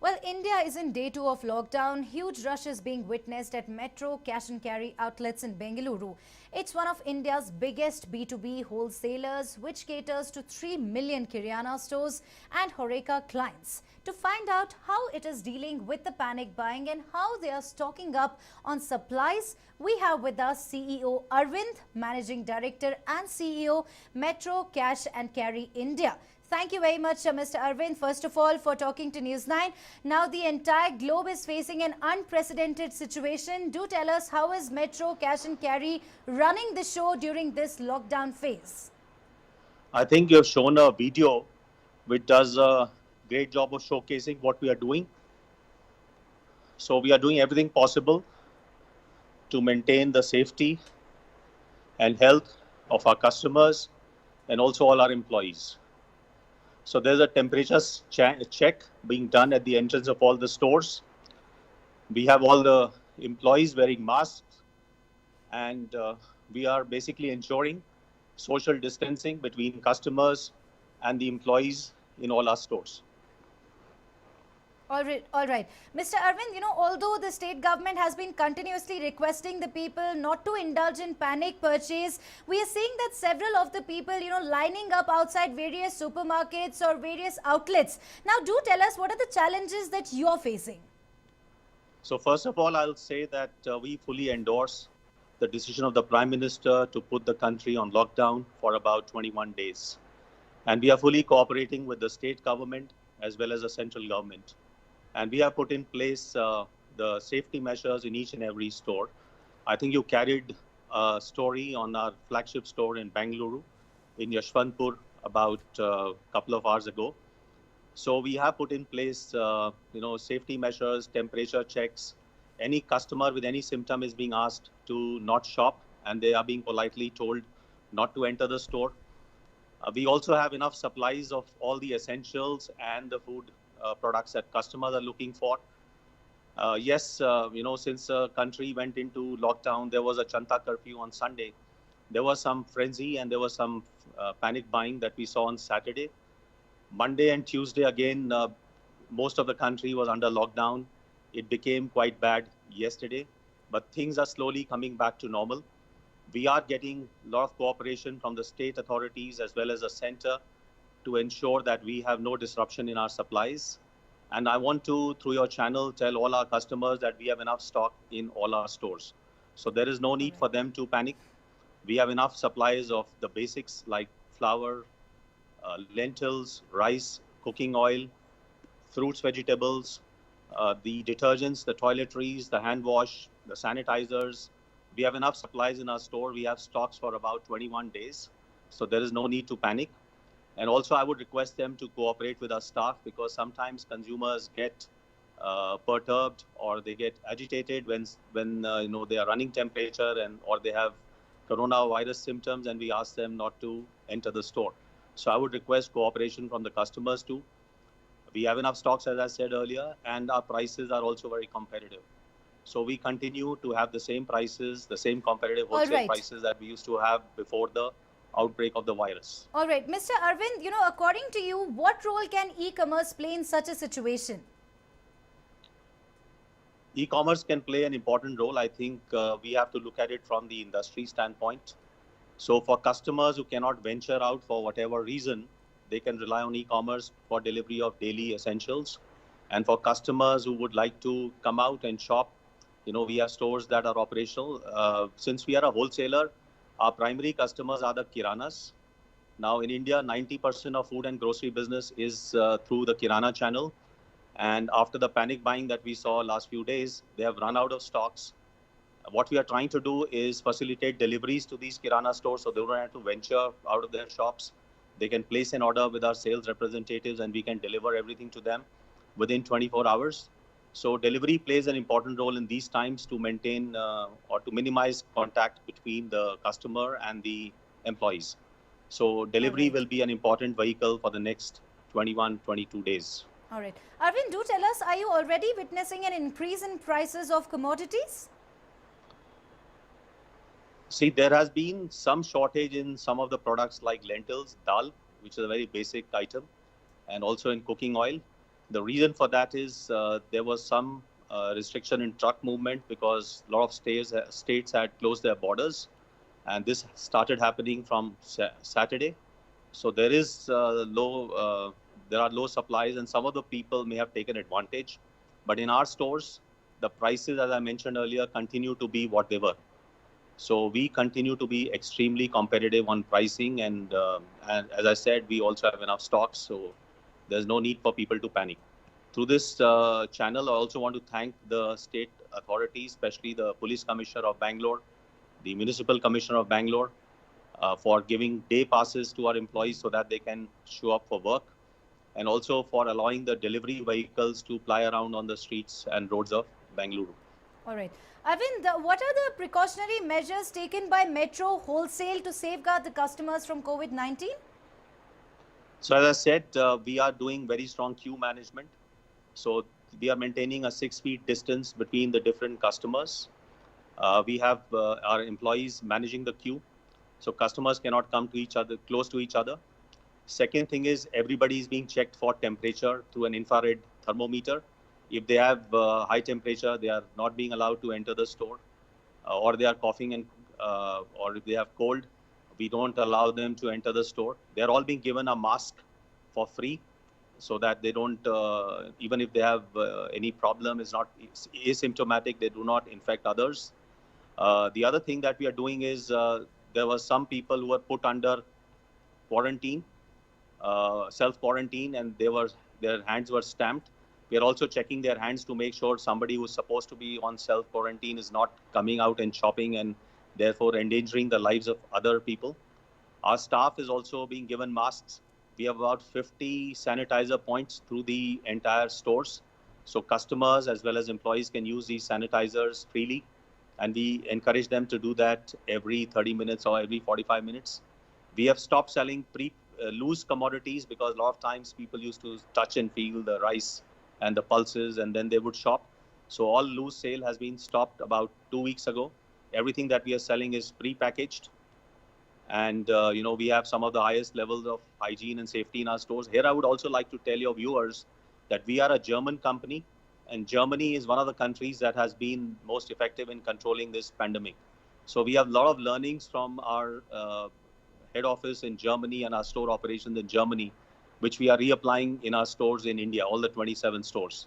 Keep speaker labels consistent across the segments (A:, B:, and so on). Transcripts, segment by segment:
A: Well, India is in day 2 of lockdown. Huge rush is being witnessed at Metro cash and carry outlets in Bengaluru. It's one of India's biggest B2B wholesalers, which caters to 3 million Kiryana stores and Horeca clients. To find out how it is dealing with the panic buying and how they are stocking up on supplies, we have with us CEO Arvind, Managing Director and CEO Metro Cash and Carry India. Thank you very much, Mr. Arvind, first of all, for talking to News9. Now, the entire globe is facing an unprecedented situation. Do tell us, how is Metro Cash and Carry running the show during this lockdown phase?
B: I think you have shown a video which does a great job of showcasing what we are doing. So we are doing everything possible to maintain the safety and health of our customers and also all our employees. So there's a temperature check being done at the entrance of all the stores. We have all the employees wearing masks, and we are basically ensuring social distancing between customers and the employees in all our stores.
A: All right. Mr. Arvind, although the state government has been continuously requesting the people not to indulge in panic purchase, we are seeing that several of the people, lining up outside various supermarkets or various outlets. Now, do tell us, what are the challenges that you are facing?
B: So first of all, I'll say that we fully endorse the decision of the Prime Minister to put the country on lockdown for about 21 days. And we are fully cooperating with the state government as well as the central government. And we have put in place the safety measures in each and every store. I think you carried a story on our flagship store in Bengaluru, in Yashwantpur, about a couple of hours ago. So we have put in place, safety measures, temperature checks. Any customer with any symptom is being asked to not shop, and they are being politely told not to enter the store. We also have enough supplies of all the essentials and the food products that customers are looking for. Since the country went into lockdown, there was a Janta curfew on Sunday. There was some frenzy and there was some panic buying that we saw on Saturday. Monday and Tuesday, again, most of the country was under lockdown. It became quite bad yesterday, but things are slowly coming back to normal. We are getting a lot of cooperation from the state authorities as well as the center to ensure that we have no disruption in our supplies. And I want to, through your channel, tell all our customers that we have enough stock in all our stores. So there is no need for them to panic. We have enough supplies of the basics like flour, lentils, rice, cooking oil, fruits, vegetables, the detergents, the toiletries, the hand wash, the sanitizers. We have enough supplies in our store. We have stocks for about 21 days. So there is no need to panic. And also, I would request them to cooperate with our staff, because sometimes consumers get perturbed or they get agitated when they are running temperature or they have coronavirus symptoms, and we ask them not to enter the store. So I would request cooperation from the customers too. We have enough stocks, as I said earlier, and our prices are also very competitive. So we continue to have the same prices, the same competitive wholesale prices that we used to have before the outbreak of the virus.
A: All right. Mr. Arvind, according to you, what role can e-commerce play in such a situation?
B: E-commerce can play an important role. I think we have to look at it from the industry standpoint. So for customers who cannot venture out for whatever reason, they can rely on e-commerce for delivery of daily essentials. And for customers who would like to come out and shop, we have stores that are operational. Since we are a wholesaler, our primary customers are the Kiranas. Now in India, 90% of food and grocery business is through the Kirana channel. And after the panic buying that we saw last few days, they have run out of stocks. What we are trying to do is facilitate deliveries to these Kirana stores so they don't have to venture out of their shops. They can place an order with our sales representatives and we can deliver everything to them within 24 hours. So delivery plays an important role in these times to maintain or to minimize contact between the customer and the employees. So delivery will be an important vehicle for the next 21, 22 days.
A: All right. Arvind, do tell us, are you already witnessing an increase in prices of commodities?
B: See, there has been some shortage in some of the products like lentils, dal, which is a very basic item, and also in cooking oil. The reason for that is there was some restriction in truck movement because a lot of states had closed their borders, and this started happening from Saturday. So there are low supplies, and some of the people may have taken advantage. But in our stores, the prices, as I mentioned earlier, continue to be what they were. So we continue to be extremely competitive on pricing, and as I said, we also have enough stocks, so there's no need for people to panic. Through this channel, I also want to thank the state authorities, especially the Police Commissioner of Bangalore, the Municipal Commissioner of Bangalore, for giving day passes to our employees so that they can show up for work, and also for allowing the delivery vehicles to ply around on the streets and roads of Bangalore.
A: All right. Arvind, what are the precautionary measures taken by Metro Wholesale to safeguard the customers from COVID-19?
B: So as I said, we are doing very strong queue management. So we are maintaining a 6 feet distance between the different customers. We have our employees managing the queue, so customers cannot come to each other, close to each other. Second thing is everybody is being checked for temperature through an infrared thermometer. If they have high temperature, they are not being allowed to enter the store, or they are coughing or if they have cold, we don't allow them to enter the store. They are all being given a mask for free, so that they don't, even if they have any problem, is not asymptomatic, they do not infect others. The other thing that we are doing is there were some people who were put under quarantine, self-quarantine, and their hands were stamped. We are also checking their hands to make sure somebody who's supposed to be on self-quarantine is not coming out and shopping and therefore endangering the lives of other people. Our staff is also being given masks. We have about 50 sanitizer points through the entire stores. So customers as well as employees can use these sanitizers freely. And we encourage them to do that every 30 minutes or every 45 minutes. We have stopped selling loose commodities because a lot of times people used to touch and feel the rice and the pulses and then they would shop. So all loose sale has been stopped about 2 weeks ago. Everything that we are selling is pre-packaged. And we have some of the highest levels of hygiene and safety in our stores. Here I would also like to tell your viewers that we are a German company, and Germany is one of the countries that has been most effective in controlling this pandemic. So we have a lot of learnings from our head office in Germany and our store operations in Germany, which we are reapplying in our stores in India, all the 27 stores.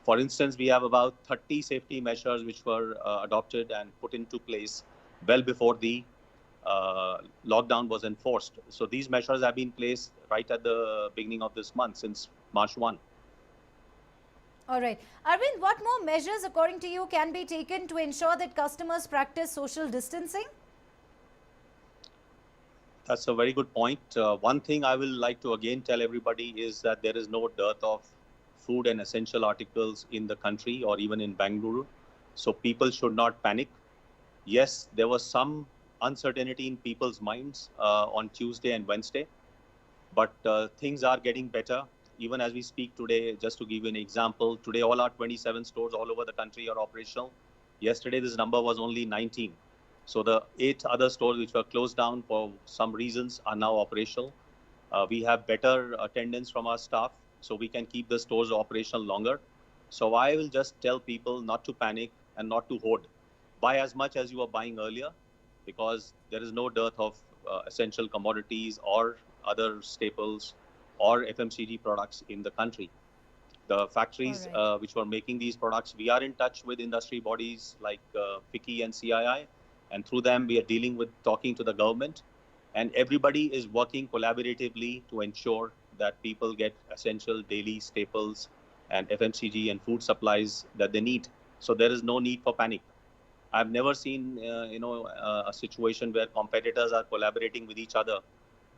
B: For instance, we have about 30 safety measures which were adopted and put into place well before the lockdown was enforced. So these measures have been placed right at the beginning of this month, since March 1.
A: All right. Arvind, what more measures, according to you, can be taken to ensure that customers practice social distancing?
B: That's a very good point. One thing I will like to again tell everybody is that there is no dearth of food and essential articles in the country or even in Bangalore. So people should not panic. Yes, there was some uncertainty in people's minds on Tuesday and Wednesday, but things are getting better. Even as we speak today, just to give you an example, today all our 27 stores all over the country are operational. Yesterday, this number was only 19. So the 8 other stores which were closed down for some reasons are now operational. We have better attendance from our staff, so we can keep the stores operational longer. So I will just tell people not to panic and not to hoard. Buy as much as you were buying earlier, because there is no dearth of essential commodities or other staples or FMCG products in the country. The factories which were making these products, we are in touch with industry bodies like FICCI and CII, and through them we are dealing with talking to the government, and everybody is working collaboratively to ensure that people get essential daily staples and FMCG and food supplies that they need. So there is no need for panic. I've never seen a situation where competitors are collaborating with each other,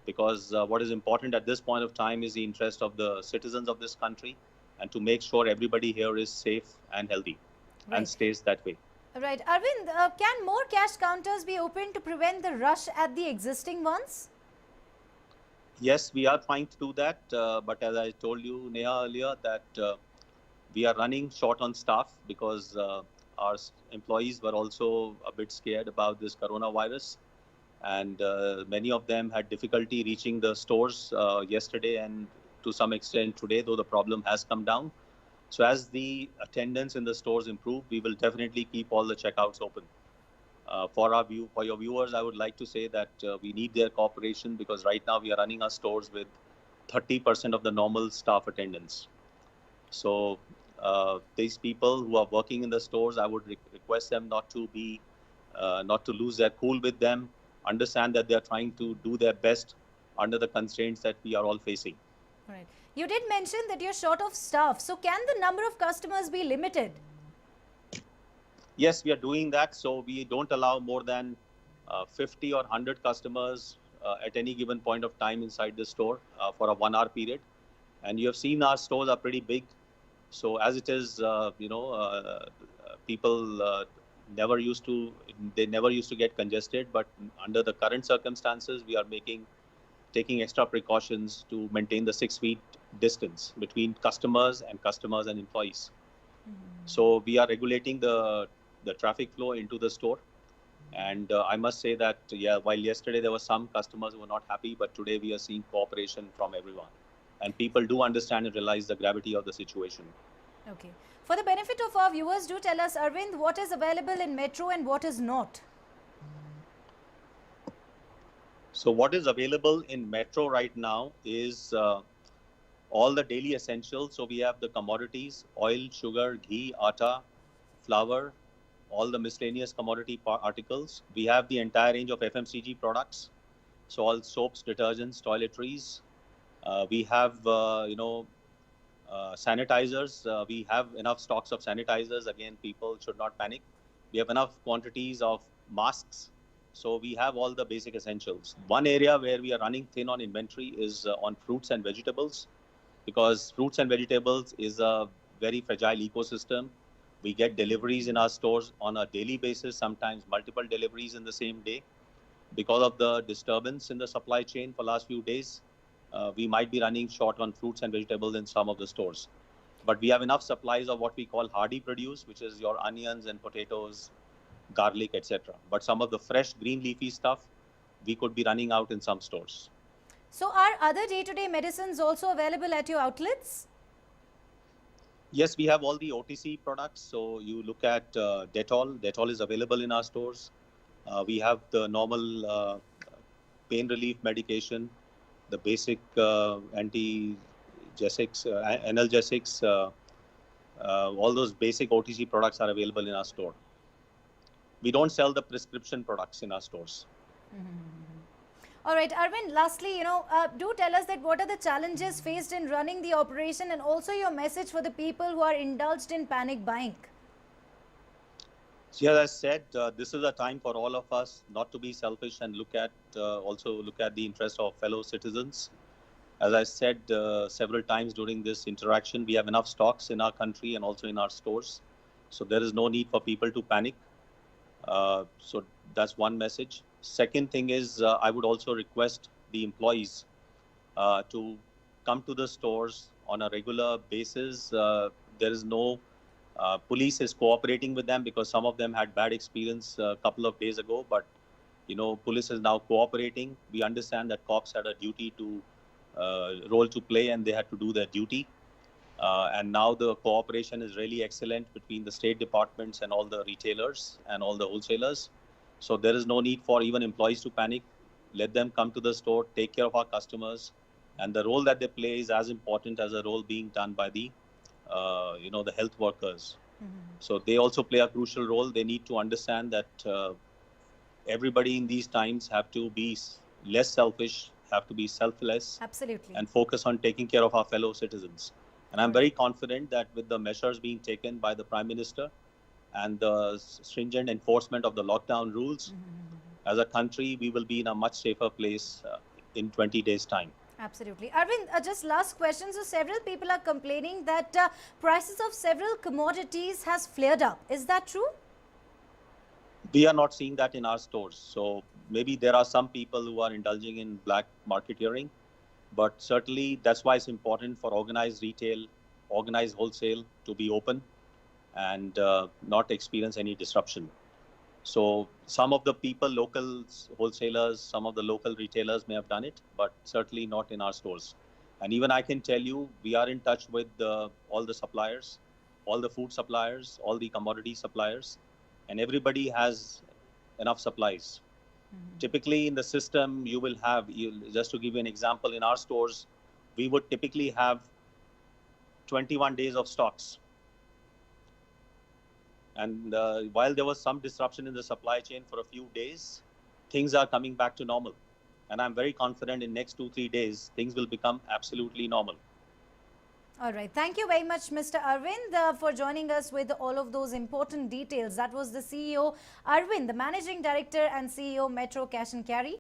B: because what is important at this point of time is the interest of the citizens of this country, and to make sure everybody here is safe and healthy and stays that way.
A: Right. Arvind, can more cash counters be opened to prevent the rush at the existing ones?
B: Yes, we are trying to do that. But as I told you, Neha, earlier, that we are running short on staff because our employees were also a bit scared about this coronavirus. And many of them had difficulty reaching the stores yesterday and to some extent today, though the problem has come down. So as the attendance in the stores improve, we will definitely keep all the checkouts open. For your viewers, I would like to say that we need their cooperation, because right now we are running our stores with 30% of the normal staff attendance. So these people who are working in the stores, I would request them not to lose their cool with them. Understand that they are trying to do their best under the constraints that we are all facing.
A: Right. You did mention that you're short of staff. So can the number of customers be limited?
B: Yes, we are doing that. So we don't allow more than 50 or 100 customers at any given point of time inside the store for a 1 hour period. And you have seen our stores are pretty big. So as it is, people never used to get congested. But under the current circumstances, we are taking extra precautions to maintain the 6 feet distance between customers and employees. So we are regulating the traffic flow into the store. And I must say that, while yesterday there were some customers who were not happy, but today we are seeing cooperation from everyone. And people do understand and realize the gravity of the situation.
A: Okay. For the benefit of our viewers, do tell us, Arvind, what is available in Metro and what is not?
B: So what is available in Metro right now is all the daily essentials. So we have the commodities: oil, sugar, ghee, atta, flour, all the miscellaneous commodity articles. We have the entire range of FMCG products. So all soaps, detergents, toiletries. We have, sanitizers. We have enough stocks of sanitizers. Again, people should not panic. We have enough quantities of masks. So we have all the basic essentials. One area where we are running thin on inventory is on fruits and vegetables, because fruits and vegetables is a very fragile ecosystem. We get deliveries in our stores on a daily basis, sometimes multiple deliveries in the same day. Because of the disturbance in the supply chain for last few days, we might be running short on fruits and vegetables in some of the stores. But we have enough supplies of what we call hardy produce, which is your onions and potatoes, garlic, etc. But some of the fresh green leafy stuff, we could be running out in some stores.
A: So are other day-to-day medicines also available at your outlets?
B: Yes, we have all the OTC products. So you look at Dettol. Dettol is available in our stores. We have the normal pain relief medication, the basic analgesics, all those basic OTC products are available in our store. We don't sell the prescription products in our stores.
A: All right, Arvind, lastly, do tell us that what are the challenges faced in running the operation, and also your message for the people who are indulged in panic buying.
B: So, as I said, this is a time for all of us not to be selfish and also look at the interest of fellow citizens. As I said several times during this interaction, we have enough stocks in our country and also in our stores. So there is no need for people to panic. So that's one message. Second thing is, I would also request the employees to come to the stores on a regular basis. There is no police is cooperating with them, because some of them had bad experience a couple of days ago. But police is now cooperating. We understand that cops had a duty to role to play, and they had to do their duty. And now the cooperation is really excellent between the state departments and all the retailers and all the wholesalers. So there is no need for even employees to panic. Let them come to the store, take care of our customers, and the role that they play is as important as the role being done by the health workers. So they also play a crucial role. They need to understand that everybody in these times have to be less selfish, have to be selfless.
A: Absolutely.
B: And focus on taking care of our fellow citizens. And I'm very confident that with the measures being taken by the Prime Minister and the stringent enforcement of the lockdown rules, as a country, we will be in a much safer place in 20 days' time.
A: Absolutely. Arvind, just last question. So several people are complaining that prices of several commodities has flared up. Is that true?
B: We are not seeing that in our stores. So maybe there are some people who are indulging in black marketeering, but certainly that's why it's important for organized retail, organized wholesale to be open and not experience any disruption. So some of the people, local wholesalers, some of the local retailers may have done it, but certainly not in our stores. And even I can tell you, we are in touch with all the suppliers, all the food suppliers, all the commodity suppliers, and everybody has enough supplies. Typically, in the system, you will have, just to give you an example, in our stores, we would typically have 21 days of stocks. And while there was some disruption in the supply chain for a few days, things are coming back to normal. And I'm very confident in next 2-3 days, things will become absolutely normal.
A: All right. Thank you very much, Mr. Arvind, for joining us with all of those important details. That was the CEO, Arvind, the Managing Director and CEO, Metro Cash and Carry.